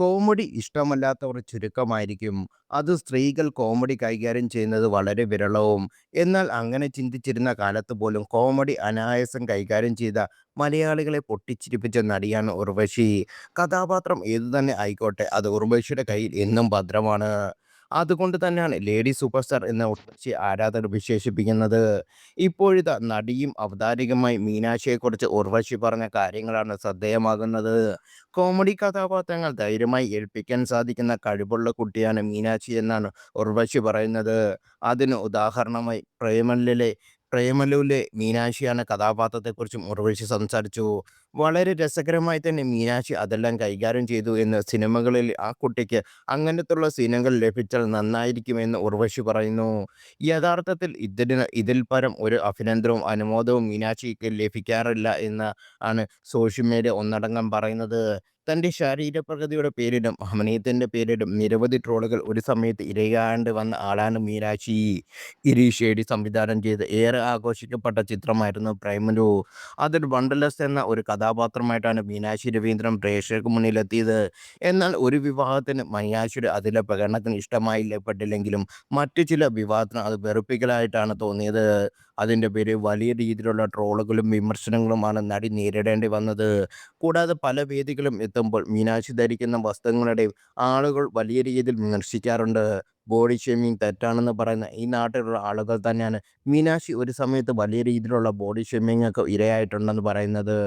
Comedy ഇഷ്ടമല്ലാത്തവർ ചുരുക്കമായിരിക്കും. അത് സ്ത്രീകൾ comedy കൈകാര്യം ചെയ്യുന്നത് വളരെ വിരളവും. എന്നാൽ അങ്ങനെ ചിന്തിച്ചിരുന്ന കാലത്ത് പോലും കോമഡി അനായാസം കൈകാര്യം ചെയ്ത മലയാളികളെ പൊട്ടിച്ചിരിപ്പിച്ച നടിയാണ് ഉർവശി. കഥാപാത്രം ഏതുതന്നെ ആയിക്കോട്ടെ അത് ഉർവശിയുടെ കയ്യിൽ എന്നും ഭദ്രമാണ്. അതുകൊണ്ട് തന്നെയാണ് ലേഡി സൂപ്പർ സ്റ്റാർ എന്ന ഉർവശിയെ ആരാധകർ വിശേഷിപ്പിക്കുന്നത്. ഇപ്പോഴിതാ നടിയും അവതാരികയുമായ മീനാക്ഷിയെക്കുറിച്ച് ഉർവശി പറഞ്ഞ കാര്യങ്ങളാണ് ശ്രദ്ധേയമാകുന്നത്. കോമഡി കഥാപാത്രങ്ങൾ ധൈര്യമായി ഏൽപ്പിക്കാൻ സാധിക്കുന്ന കഴിവുള്ള കുട്ടിയാണ് മീനാക്ഷി എന്നാണ് ഉർവശി പറയുന്നത്. അതിന് ഉദാഹരണമായി പ്രേമലുവിലെ മീനാക്ഷിയാണ് കഥാപാത്രത്തെക്കുറിച്ചും ഉർവശി സംസാരിച്ചു. വളരെ രസകരമായി തന്നെ മീനാക്ഷി അതെല്ലാം കൈകാര്യം ചെയ്തു എന്ന് സിനിമകളിൽ ആ കുട്ടിക്ക് അങ്ങനത്തുള്ള സീനുകൾ ലഭിച്ചാൽ നന്നായിരിക്കുമെന്ന് ഉർവശി പറയുന്നു. യഥാർത്ഥത്തിൽ ഇതിൽ പരം ഒരു അഭിനന്ദനവും അനുമോദനവും മീനാക്ഷിക്ക് ലഭിക്കാറില്ല എന്ന് ആണ് സോഷ്യൽ മീഡിയ ഒന്നടങ്കം പറയുന്നത്. തൻ്റെ ശരീരപ്രകൃതിയുടെ പേരിലും അഭിനയത്തിൻ്റെ പേരിലും നിരവധി ട്രോളുകൾ ഒരു സമയത്ത് ഇരയാണ്ട് വന്ന ആളാണ് മീനാക്ഷി. ഗിരീഷ് ഏടി സംവിധാനം ചെയ്ത് ഏറെ ആഘോഷിക്കപ്പെട്ട ചിത്രമായിരുന്നു പ്രേമലു. അതിൽ വണ്ടർലസ് എന്ന ഒരു കഥാപാത്രമായിട്ടാണ് മീനാക്ഷി രവീന്ദ്രൻ പ്രേക്ഷകർക്ക് മുന്നിലെത്തിയത്. എന്നാൽ ഒരു വിഭാഗത്തിന് മീനാക്ഷിയുടെ അതിലെ പ്രകടനത്തിന് ഇഷ്ടമായില്ലെങ്കിലും മറ്റു ചില വിഭാഗത്തിന് അത് വെറുപ്പിക്കലായിട്ടാണ് തോന്നിയത്. അതിൻ്റെ പേരിൽ വലിയ രീതിയിലുള്ള ട്രോളുകളും വിമർശനങ്ങളുമാണ് നടി നേരിടേണ്ടി വന്നത്. കൂടാതെ പല വേദികളും എത്തുമ്പോൾ മീനാക്ഷി ധരിക്കുന്ന വസ്ത്രങ്ങളുടെയും ആളുകൾ വലിയ രീതിയിൽ വിമർശിക്കാറുണ്ട്. ബോഡി ഷേമിംഗ് തെറ്റാണെന്ന് പറയുന്ന ഈ നാട്ടിലുള്ള ആളുകൾ തന്നെയാണ് മീനാക്ഷി ഒരു സമയത്ത് വലിയ രീതിയിലുള്ള ബോഡി ഷേമിംഗ് ഒക്കെ ഇരയായിട്ടുണ്ടെന്ന് പറയുന്നത്.